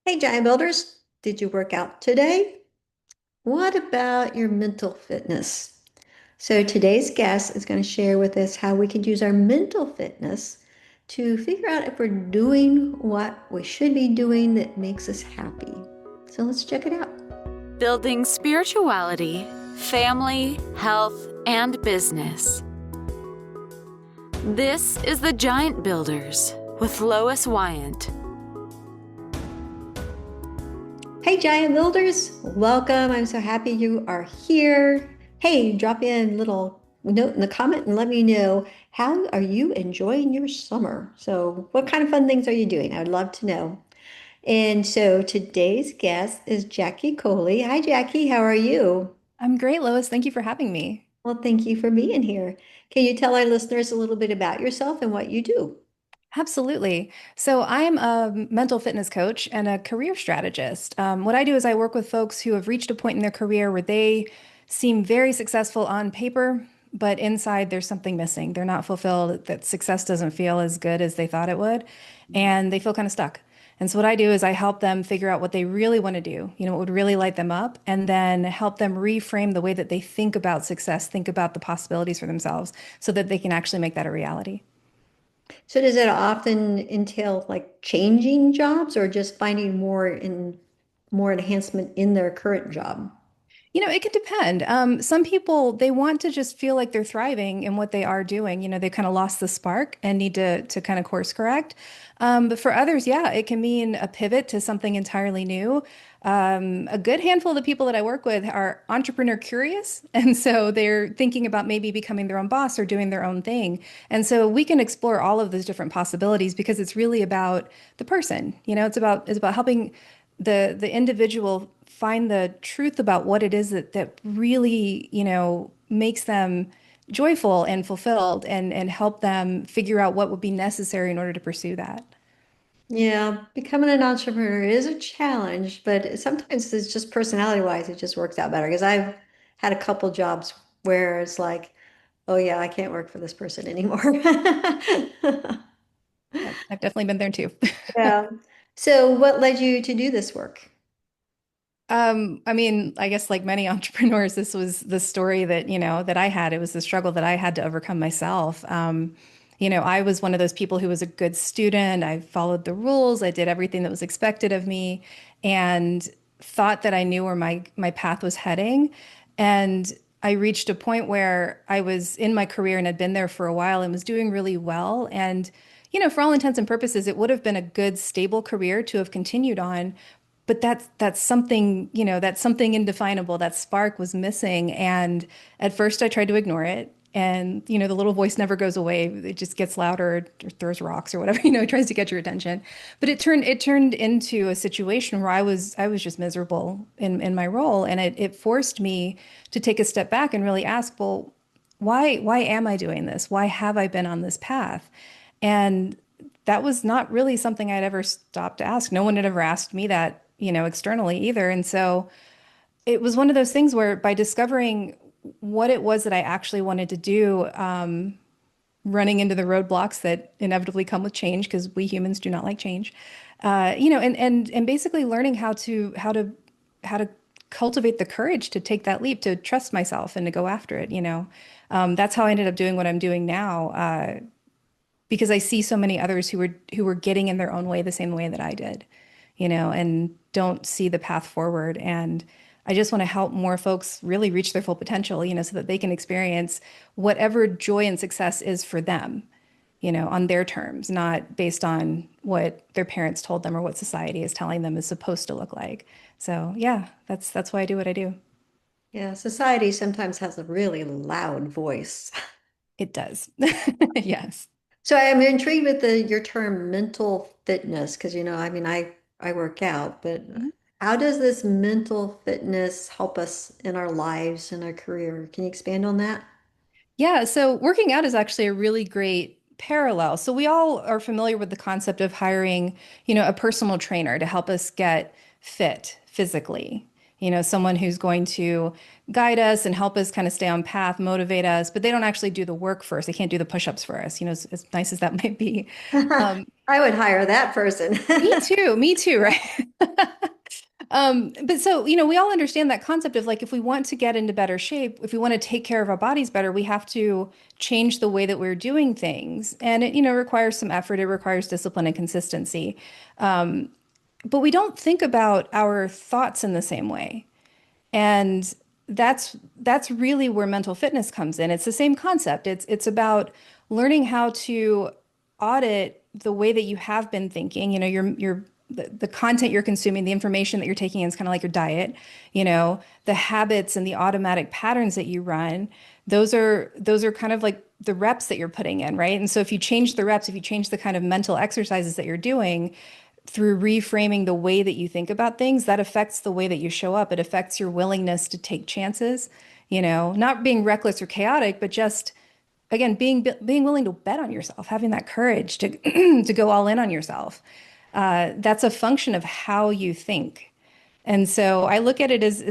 Hey, Giant Builders, did you work out today? What about your mental fitness? So, today's guest is going to share with us how we can use our mental fitness to figure out if we're doing what we should be doing that makes us happy. So, let's check it out. Building spirituality, family, health, and business. This is the Giant Builders with Lois Wyant. Hey, Giant Builders, welcome. I'm so happy you are here. Hey, drop in a little note in the comment and let me know how are you enjoying your summer? So, what kind of fun things are you doing? I'd love to know. And so today's guest is Jackie Coley. Hi, Jackie. How are you? I'm great, Lois. Thank you for having me. Well, thank you for being here. Can you tell our listeners a little bit about yourself and what you do? Absolutely. So, I'm a mental fitness coach and a career strategist. What I do is I work with folks who have reached a point in their career where they seem very successful on paper, but inside there's something missing. They're not fulfilled, that success doesn't feel as good as they thought it would, and they feel kind of stuck. And so, what I do is I help them figure out what they really want to do, what would really light them up, and then help them reframe the way that they think about success, think about the possibilities for themselves so that they can actually make that a reality. So does it often entail like changing jobs or just finding more enhancement in their current job? It could depend. Some people, they want to just feel like they're thriving in what they are doing. They kind of lost the spark and need to kind of course correct. But for others, yeah, it can mean a pivot to something entirely new. A good handful of the people that I work with are entrepreneur curious. And so they're thinking about maybe becoming their own boss or doing their own thing. And so we can explore all of those different possibilities because it's really about the person. It's about helping the individual find the truth about what it is that really, makes them joyful and fulfilled and help them figure out what would be necessary in order to pursue that. Yeah, becoming an entrepreneur is a challenge, but sometimes it's just personality wise, it just works out better. Because I've had a couple jobs where it's like, oh yeah, I can't work for this person anymore. I've definitely been there too. Yeah. So what led you to do this work? I mean, I guess like many entrepreneurs, this was the story that, that I had. It was the struggle that I had to overcome myself. I was one of those people who was a good student. I followed the rules. I did everything that was expected of me and thought that I knew where my path was heading. And I reached a point where I was in my career and had been there for a while and was doing really well. And, for all intents and purposes, it would have been a good, stable career to have continued on, but that's something, that's something indefinable. That spark was missing. And at first I tried to ignore it. And, the little voice never goes away. It just gets louder or throws rocks or whatever, it tries to get your attention. But it turned into a situation where I was just miserable in my role. And it forced me to take a step back and really ask, well, why am I doing this? Why have I been on this path? And that was not really something I'd ever stopped to ask. No one had ever asked me that, externally either. And so it was one of those things where by discovering what it was that I actually wanted to do, running into the roadblocks that inevitably come with change, because we humans do not like change, and basically learning how to cultivate the courage to take that leap, to trust myself and to go after it. That's how I ended up doing what I'm doing now. Because I see so many others who were getting in their own way the same way that I did, and don't see the path forward. And I just want to help more folks really reach their full potential, so that they can experience whatever joy and success is for them, on their terms, not based on what their parents told them or what society is telling them is supposed to look like. So yeah, that's why I do what I do. Yeah, society sometimes has a really loud voice. It does. Yes. So I'm intrigued with your term mental fitness because I mean I work out, but how does this mental fitness help us in our lives and our career? Can you expand on that? Yeah, so working out is actually a really great parallel. So we all are familiar with the concept of hiring, a personal trainer to help us get fit physically. someone who's going to guide us and help us kind of stay on path, motivate us, but they don't actually do the work first. They can't do the push-ups for us, as nice as that might be. I would hire that person. Me too, right? But so, we all understand that concept of like, if we want to get into better shape, if we want to take care of our bodies better, we have to change the way that we're doing things. And it, requires some effort. It requires discipline and consistency. But we don't think about our thoughts in the same way. And that's really where mental fitness comes in. It's the same concept. It's about learning how to audit the way that you have been thinking. The content you're consuming, the information that you're taking in is kind of like your diet. The habits and the automatic patterns that you run. Those are kind of like the reps that you're putting in, right? And so if you change the reps, if you change the kind of mental exercises that you're doing, through reframing the way that you think about things, that affects the way that you show up. It affects your willingness to take chances, not being reckless or chaotic, but just again being willing to bet on yourself, having that courage to to go all in on yourself. That's a function of how you think. And so I look at it as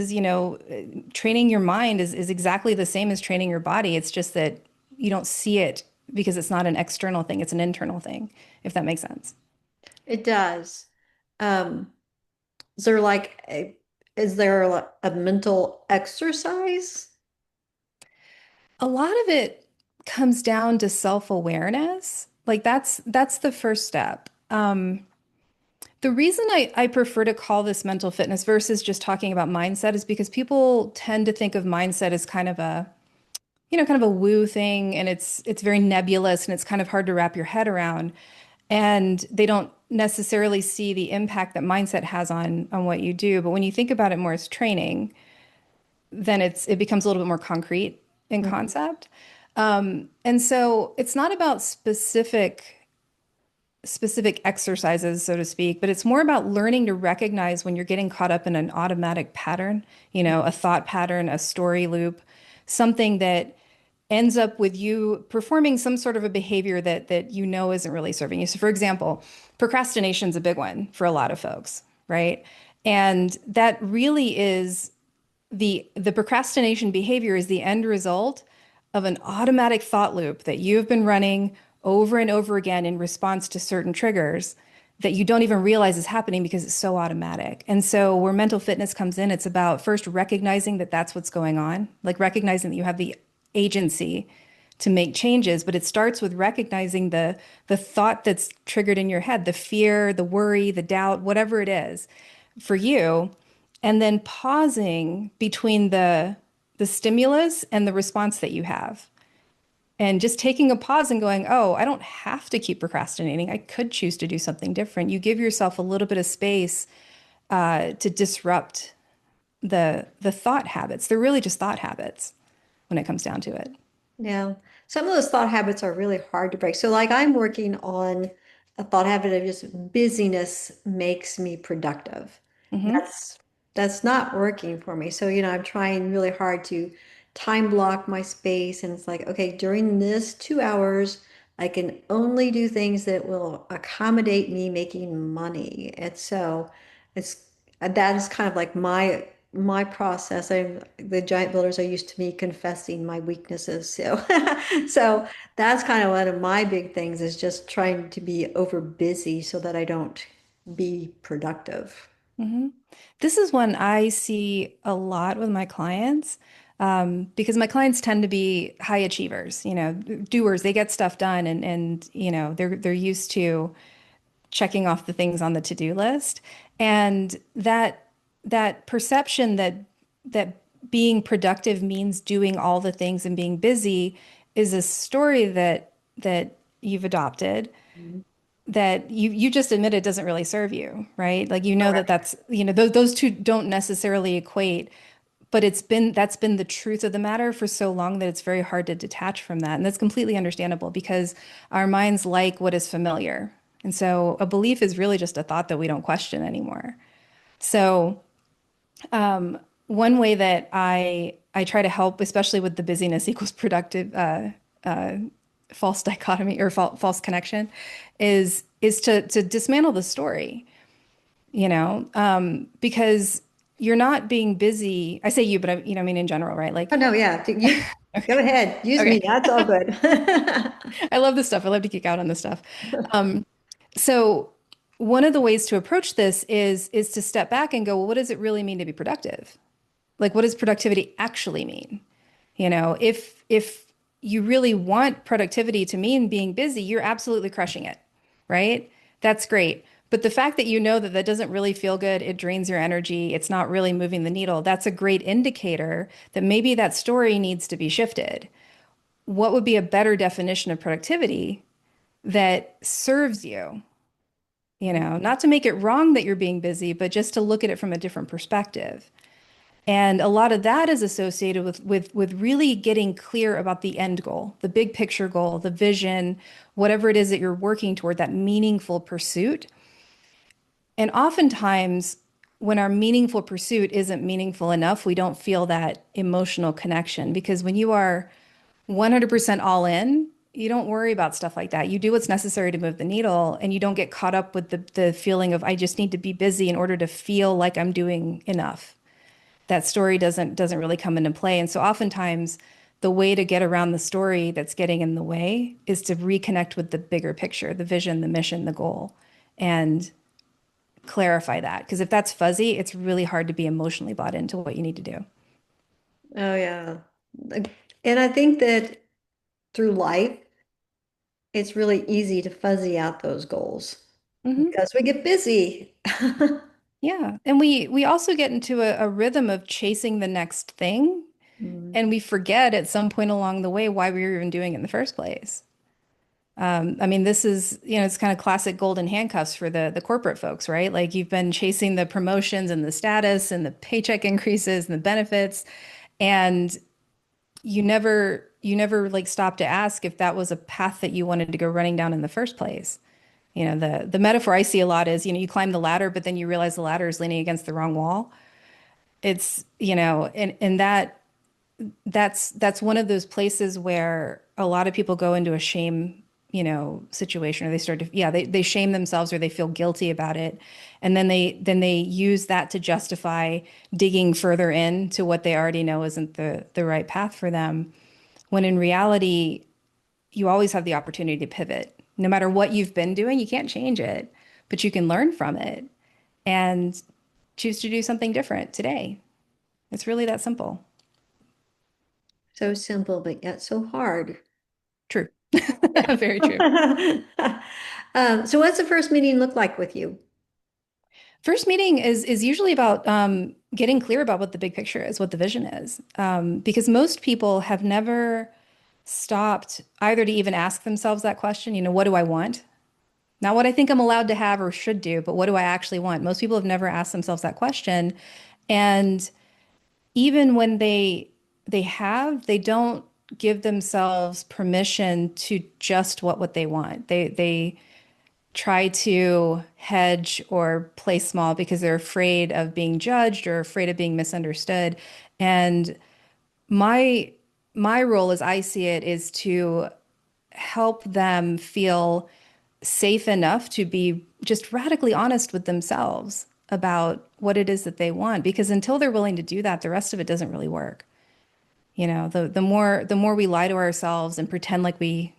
training your mind is exactly the same as training your body. It's just that you don't see it because it's not an external thing, it's an internal thing, if that makes sense. It does. Um, is there like is there a mental exercise? A lot of it comes down to self-awareness. Like that's the first step. The reason I prefer to call this mental fitness versus just talking about mindset is because people tend to think of mindset as kind of a woo thing, and it's very nebulous and it's kind of hard to wrap your head around. And they don't necessarily see the impact that mindset has on what you do. But when you think about it more as training, then it becomes a little bit more concrete in Mhm. concept. And so it's not about specific exercises, so to speak, but it's more about learning to recognize when you're getting caught up in an automatic pattern, a thought pattern, a story loop, something that ends up with you performing some sort of a behavior that isn't really serving you. So for example, procrastination is a big one for a lot of folks, right? And that really is the procrastination behavior is the end result of an automatic thought loop that you've been running over and over again in response to certain triggers that you don't even realize is happening because it's so automatic. And so where mental fitness comes in, it's about first recognizing that that's what's going on, like recognizing that you have the agency to make changes, but it starts with recognizing the thought that's triggered in your head, the fear, the worry, the doubt, whatever it is for you, and then pausing between the stimulus and the response that you have. And just taking a pause and going, oh, I don't have to keep procrastinating. I could choose to do something different. You give yourself a little bit of space to disrupt the thought habits. They're really just thought habits when it comes down to it. Yeah. Some of those thought habits are really hard to break. So like I'm working on a thought habit of just busyness makes me productive. Hmm. That's that's not working for me. So, I'm trying really hard to time block my space and it's like, okay, during this 2 hours, I can only do things that will accommodate me making money. And so it's that is kind of like my process. The giant builders are used to me confessing my weaknesses. So so that's kind of one of my big things is just trying to be over busy so that I don't be productive. Hmm. This is one I see a lot with my clients, because my clients tend to be high achievers, doers. They get stuff done, and they're used to checking off the things on the to-do list, and that perception that being productive means doing all the things and being busy is a story that you've adopted that you just admit it doesn't really serve you, right? Like that Correct. that's those two don't necessarily equate, but that's been the truth of the matter for so long that it's very hard to detach from that, and that's completely understandable because our minds like what is familiar, and so a belief is really just a thought that we don't question anymore. So one way that I try to help, especially with the busyness equals productive false dichotomy or false connection, is to dismantle the story, because you're not being busy. I say you, but I mean in general, right? Like, Oh, no, yeah. You go okay, ahead. Use me. okay. That's all good. I love this stuff. I love to geek out on this stuff. Um, so one of the ways to approach this is to step back and go, well, what does it really mean to be productive? Like, what does productivity actually mean? If you really want productivity to mean being busy, you're absolutely crushing it, right? That's great. But the fact that you know that that doesn't really feel good, it drains your energy, it's not really moving the needle, that's a great indicator that maybe that story needs to be shifted. What would be a better definition of productivity that serves you? Not to make it wrong that you're being busy, but just to look at it from a different perspective. And a lot of that is associated with really getting clear about the end goal, the big picture goal, the vision, whatever it is that you're working toward, that meaningful pursuit. And oftentimes, when our meaningful pursuit isn't meaningful enough, we don't feel that emotional connection because when you are 100% all in, you don't worry about stuff like that. You do what's necessary to move the needle and you don't get caught up with the feeling of I just need to be busy in order to feel like I'm doing enough. That story doesn't really come into play. And so oftentimes the way to get around the story that's getting in the way is to reconnect with the bigger picture, the vision, the mission, the goal, and clarify that. Because if that's fuzzy, it's really hard to be emotionally bought into what you need to do. Oh, yeah. And I think that through life, it's really easy to fuzzy out those goals Hmm. because we get busy. Yeah. And we also get into a rhythm of chasing the next thing. Mm. And we forget at some point along the way why we were even doing it in the first place. I mean, this is, it's kind of classic golden handcuffs for the corporate folks, right? Like you've been chasing the promotions and the status and the paycheck increases and the benefits, and you never like stop to ask if that was a path that you wanted to go running down in the first place. The metaphor I see a lot is, you climb the ladder, but then you realize the ladder is leaning against the wrong wall. And that's one of those places where a lot of people go into a shame, situation, or they start to, yeah, they shame themselves or they feel guilty about it. And then they use that to justify digging further into what they already know isn't the right path for them. When in reality, you always have the opportunity to pivot. No matter what you've been doing, you can't change it, but you can learn from it and choose to do something different today. It's really that simple. So simple, but yet so hard. True. Very true. So what's the first meeting look like with you? First meeting is usually about getting clear about what the big picture is, what the vision is, because most people have never stopped either to even ask themselves that question. What do I want? Not what I think I'm allowed to have or should do, but what do I actually want? Most people have never asked themselves that question, and even when they don't give themselves permission to just what they want. They try to hedge or play small because they're afraid of being judged or afraid of being misunderstood. And my my role as I see it is to help them feel safe enough to be just radically honest with themselves about what it is that they want. Because until they're willing to do that, the rest of it doesn't really work. The more we lie to ourselves and pretend like we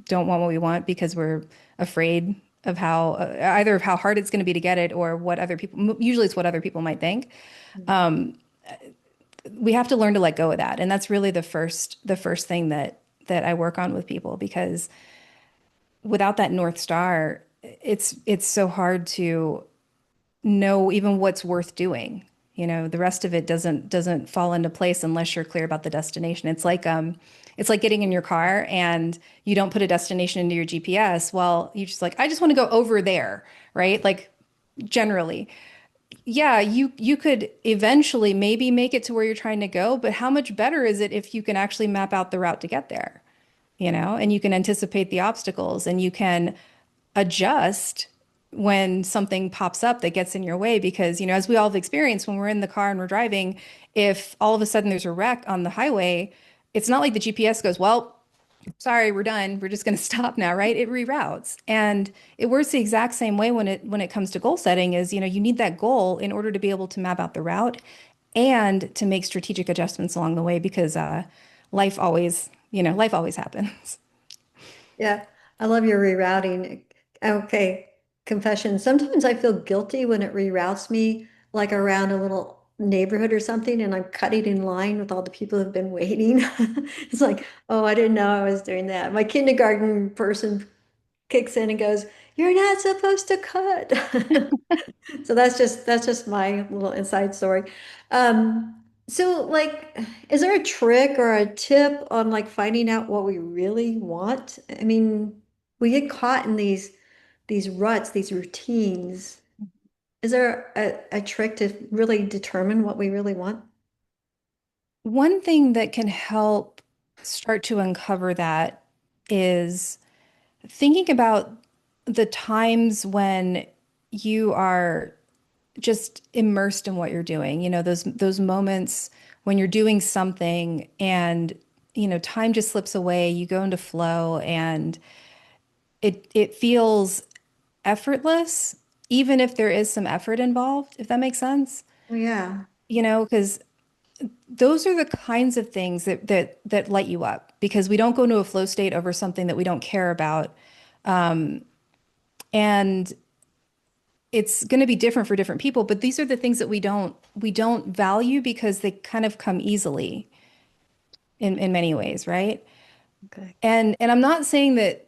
don't want what we want because we're afraid of how either of how hard it's going to be to get it or what other people, usually it's what other people might think. We have to learn to let go of that. And that's really the first thing that I work on with people, because without that North Star, it's so hard to know even what's worth doing. The rest of it doesn't fall into place unless you're clear about the destination. It's like getting in your car and you don't put a destination into your GPS. Well, you just like, I just want to go over there, right? Like generally. Yeah, you could eventually maybe make it to where you're trying to go, but how much better is it if you can actually map out the route to get there, and you can anticipate the obstacles and you can adjust when something pops up that gets in your way. Because, as we all have experienced when we're in the car and we're driving, if all of a sudden there's a wreck on the highway, it's not like the GPS goes, well, sorry, we're done. We're just going to stop now, right? It reroutes. And it works the exact same way when it comes to goal setting is, you need that goal in order to be able to map out the route and to make strategic adjustments along the way because life always happens. Yeah, I love your rerouting. Okay, confession. Sometimes I feel guilty when it reroutes me, like around a little neighborhood or something, and I'm cutting in line with all the people who've been waiting. It's like, oh, I didn't know I was doing that. My kindergarten person kicks in and goes, "You're not supposed to cut." So that's just my little inside story. So like, is there a trick or a tip on like finding out what we really want? I mean, we get caught in these ruts, these routines. Is there a trick to really determine what we really want? One thing that can help start to uncover that is thinking about the times when you are just immersed in what you're doing. Those moments when you're doing something and time just slips away, you go into flow and it feels effortless, even if there is some effort involved, if that makes sense. Oh, yeah. Because those are the kinds of things that light you up because we don't go into a flow state over something that we don't care about. And it's going to be different for different people, but these are the things that we don't value because they kind of come easily in many ways, right? Okay. And I'm not saying that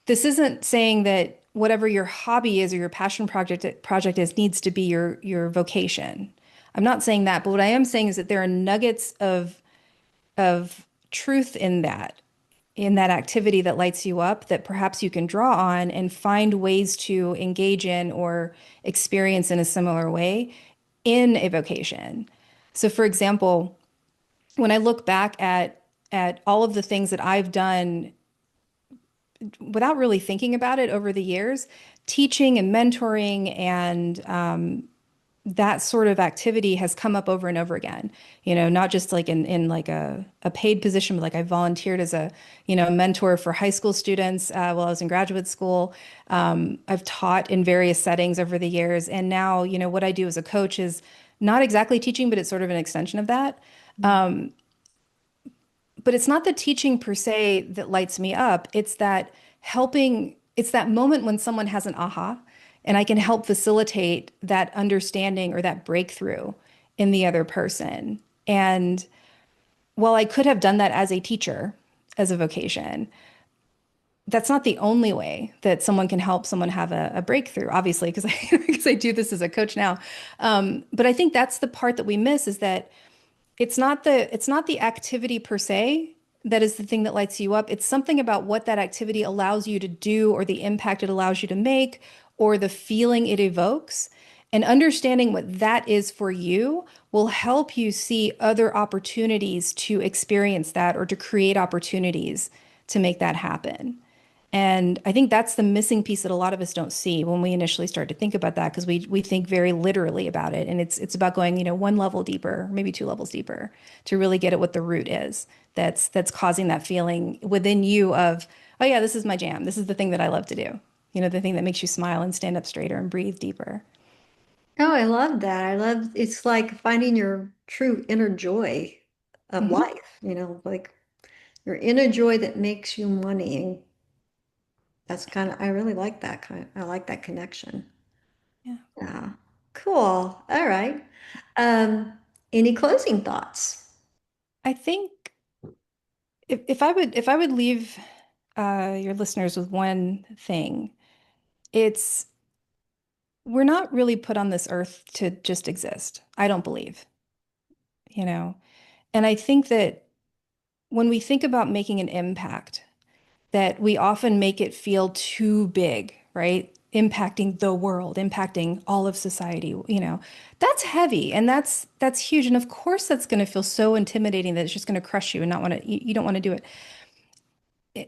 this isn't saying that whatever your hobby is or your passion project is needs to be your vocation. I'm not saying that, but what I am saying is that there are nuggets of truth in that activity that lights you up that perhaps you can draw on and find ways to engage in or experience in a similar way in a vocation. So for example, when I look back at all of the things that I've done without really thinking about it over the years, teaching and mentoring and that sort of activity has come up over and over again. Not just like in like a paid position, but like I volunteered as a, mentor for high school students while I was in graduate school. I've taught in various settings over the years. And now, what I do as a coach is not exactly teaching, but it's sort of an extension of that. But it's not the teaching per se that lights me up. It's that moment when someone has an aha and I can help facilitate that understanding or that breakthrough in the other person. And while I could have done that as a teacher, as a vocation, that's not the only way that someone can help someone have a breakthrough, obviously, because because I do this as a coach now. But I think that's the part that we miss is that it's not the activity per se that is the thing that lights you up. It's something about what that activity allows you to do or the impact it allows you to make or the feeling it evokes. And understanding what that is for you will help you see other opportunities to experience that or to create opportunities to make that happen. And I think that's the missing piece that a lot of us don't see when we initially start to think about that because we think very literally about it. And it's about going, one level deeper, maybe two levels deeper to really get at what the root is that's causing that feeling within you of, oh yeah, this is my jam. This is the thing that I love to do. The thing that makes you smile and stand up straighter and breathe deeper. Oh, I love that. I love it's like finding your true inner joy of Mhm. life, like your inner joy that makes you money. That's kind of, I really like that I like that connection. Yeah. Yeah. Cool. All right. Um, any closing thoughts? I think if I would leave your listeners with one thing, it's we're not really put on this earth to just exist. I don't believe, you know. And I think that when we think about making an impact, that we often make it feel too big, right? Impacting the world, impacting all of society, that's heavy and that's huge. And of course that's going to feel so intimidating that it's just going to crush you and not want to, you don't want to do it.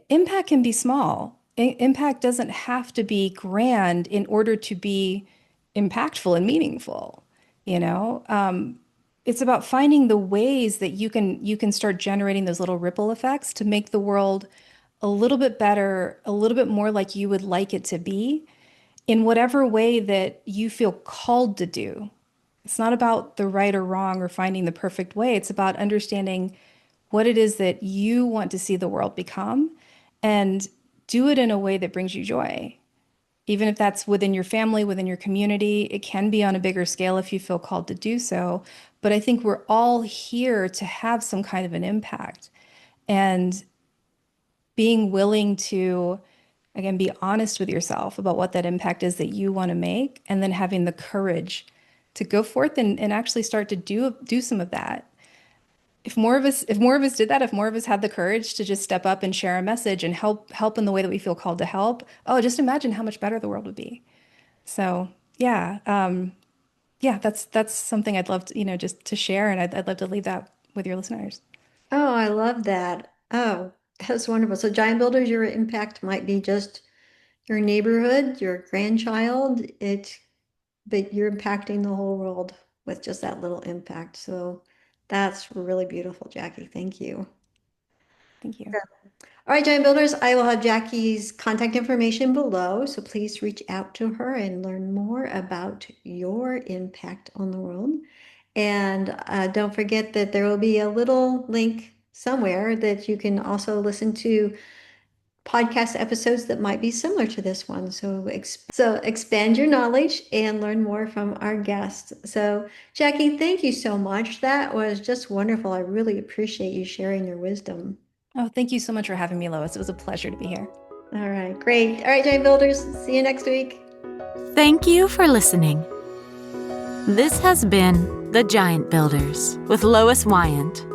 Impact can be small. Impact doesn't have to be grand in order to be impactful and meaningful, you know? it's about finding the ways that you can start generating those little ripple effects to make the world a little bit better, a little bit more like you would like it to be in whatever way that you feel called to do. It's not about the right or wrong or finding the perfect way. It's about understanding what it is that you want to see the world become and do it in a way that brings you joy. Even if that's within your family, within your community, it can be on a bigger scale if you feel called to do so. But I think we're all here to have some kind of an impact. And being willing to, again, be honest with yourself about what that impact is that you want to make, and then having the courage to go forth and actually start to do some of that. If more of us did that, if more of us had the courage to just step up and share a message and help in the way that we feel called to help, oh, just imagine how much better the world would be. So yeah, yeah, that's something I'd love to, just to share, and I'd love to leave that with your listeners. Oh, I love that. Oh, that's wonderful. So giant builders, your impact might be just your neighborhood, your grandchild, but you're impacting the whole world with just that little impact. So that's really beautiful, Jackie. Thank you. Thank you. All right, giant builders, I will have Jackie's contact information below, so please reach out to her and learn more about your impact on the world. And don't forget that there will be a little link somewhere that you can also listen to podcast episodes that might be similar to this one. So expand your knowledge and learn more from our guests. So Jackie, thank you so much. That was just wonderful. I really appreciate you sharing your wisdom. Oh, thank you so much for having me, Lois. It was a pleasure to be here. All right, great. All right, giant builders, see you next week. Thank you for listening. This has been The Giant Builders with Lois Wyant.